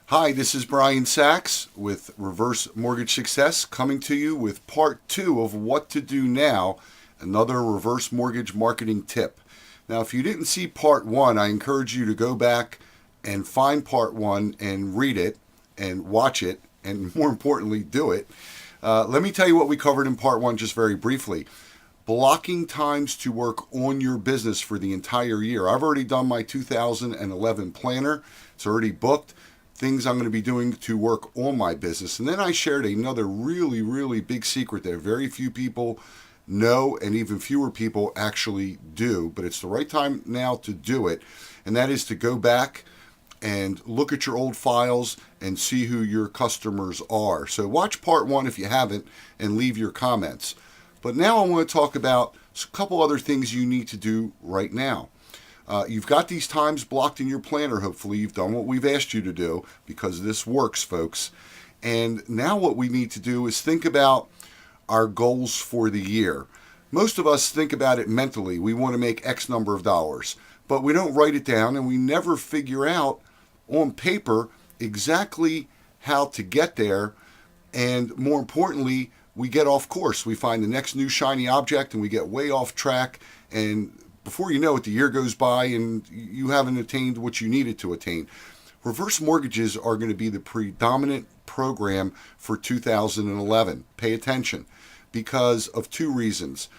Hi, this is Brian Sachs with Reverse Mortgage Success coming to you with part two of what to do now, another reverse mortgage marketing tip. Now, if you didn't see part one, I encourage you to go back and find part one and read it and watch it and more importantly, do it. Let me tell you what we covered in part one just very briefly. Blocking times to work on your business for the entire year. I've already done my 2011 planner. It's already booked. Things I'm going to be doing to work on my business. And then I shared another really big secret that very few people know and even fewer people actually do. But it's the right time now to do it. And that is to go back and look at your old files and see who your customers are. So watch part one if you haven't and leave your comments. But now I want to talk about a couple other things you need to do right now. You've got these times blocked in your planner. Hopefully you've done what we've asked you to do because this works, folks. And now what we need to do is think about our goals for the year. Most of us think about it mentally. We want to make X number of dollars, but we don't write it down and we never figure out on paper exactly how to get there. And more importantly, we get off course. We find the next new shiny object and we get way off track. And before you know it, the year goes by and you haven't attained what you needed to attain. Reverse mortgages are going to be the predominant program for 2011. Pay attention because of two reasons.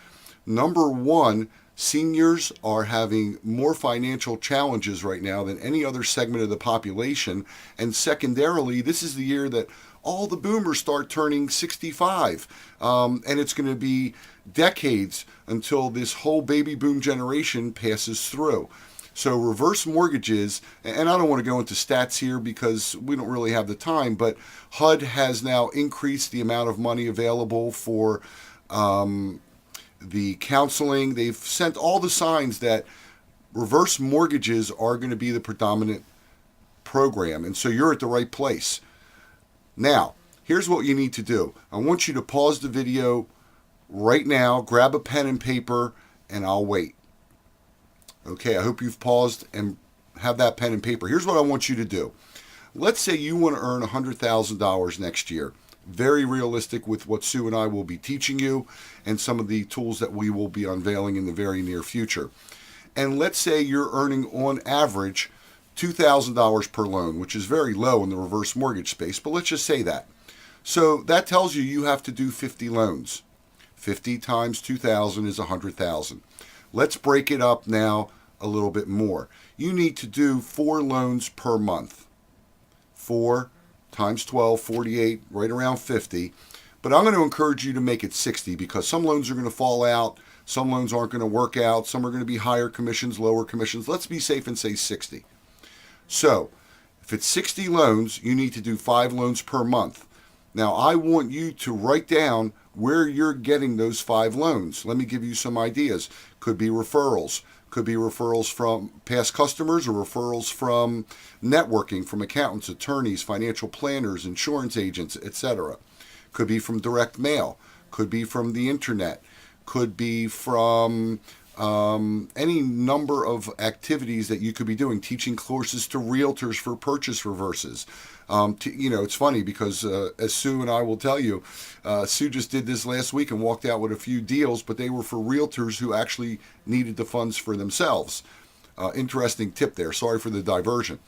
Number one, seniors are having more financial challenges right now than any other segment of the population. And secondarily, this is the year that all the boomers start turning 65. And it's going to be decades until this whole baby boom generation passes through. So reverse mortgages, and I don't want to go into stats here because we don't really have the time, but HUD has now increased the amount of money available for the counseling. They've sent all the signs that reverse mortgages are going to be the predominant program. And so you're at the right place. Now, here's what you need to do. I want you to pause the video right now, grab a pen and paper, and I'll wait. Okay, I hope you've paused and have that pen and paper. Here's what I want you to do. Let's say you want to earn $100,000 next year. Very realistic with what Sue and I will be teaching you and some of the tools that we will be unveiling in the very near future. And let's say you're earning on average $2,000 per loan, which is very low in the reverse mortgage space, but let's just say that. So that tells you you have to do 50 loans. 50 times 2,000 is 100,000. Let's break it up now a little bit more. You need to do 4 loans per month. 4 times 12, 48, right around 50. But I'm going to encourage you to make it 60 because some loans are going to fall out. Some loans aren't going to work out. Some are going to be higher commissions, lower commissions. Let's be safe and say 60. So if it's 60 loans, you need to do 5 loans per month. Now, I want you to write down where you're getting those 5 loans. Let me give you some ideas. Could be referrals. Could be referrals from past customers or referrals from networking, from accountants, attorneys, financial planners, insurance agents, etc. Could be from direct mail. Could be from the internet. Could be from any number of activities that you could be doing, teaching courses to realtors for purchase reverses. It's funny because as Sue and I will tell you, Sue just did this last week and walked out with a few deals, but they were for realtors who actually needed the funds for themselves. Interesting tip there. Sorry for the diversion.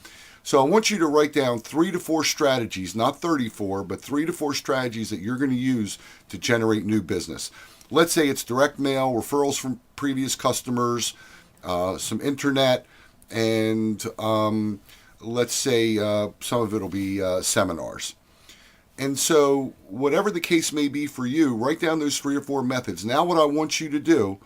So I want you to write down 3 to 4 strategies, not 34, but 3 to 4 strategies that you're going to use to generate new business. Let's say it's direct mail, referrals from previous customers, some internet, and let's say some of it will be seminars. And so whatever the case may be for you, write down those 3 or 4 methods. Now what I want you to do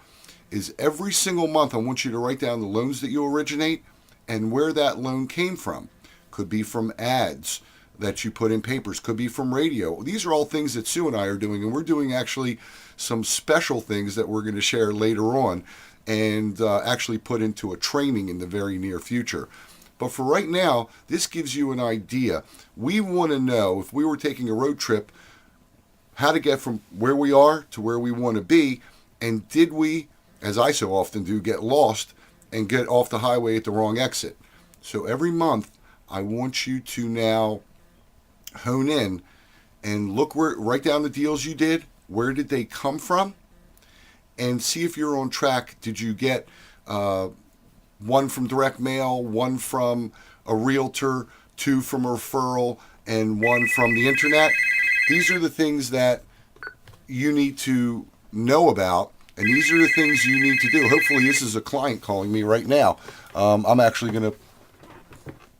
is every single month I want you to write down the loans that you originate and where that loan came from. Could be from ads that you put in papers, could be from radio. These are all things that Sue and I are doing, and we're doing actually some special things that we're going to share later on and actually put into a training in the very near future. But for right now, this gives you an idea. We want to know, if we were taking a road trip, how to get from where we are to where we want to be, and did we, as I so often do, get lost and get off the highway at the wrong exit. So every month, I want you to now hone in and look where, write down the deals you did. Where did they come from? And see if you're on track. Did you get one from direct mail, one from a realtor, two from a referral, and one from the internet? These are the things that you need to know about, and these are the things you need to do. Hopefully this is a client calling me right now. I'm actually going to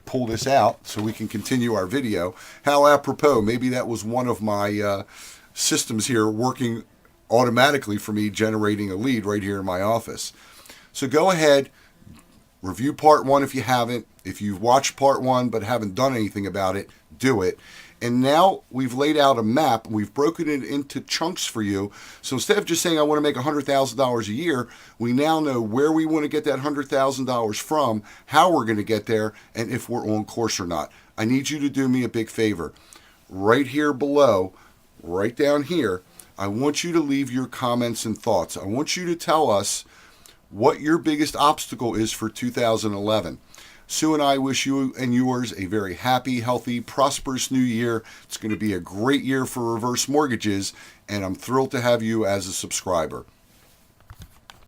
pull this out so we can continue our video. How apropos, maybe that was one of my systems here working automatically for me, generating a lead right here in my office. So go ahead, review part one if you haven't. If you've watched part one but haven't done anything about it, do it. And now we've laid out a map. We've broken it into chunks for you. So instead of just saying, I want to make $100,000 a year, we now know where we want to get that $100,000 from, how we're going to get there, and if we're on course or not. I need you to do me a big favor. Right here below, right down here, I want you to leave your comments and thoughts. I want you to tell us what your biggest obstacle is for 2011. Sue and I wish you and yours a very happy, healthy, prosperous new year. It's going to be a great year for reverse mortgages, and I'm thrilled to have you as a subscriber.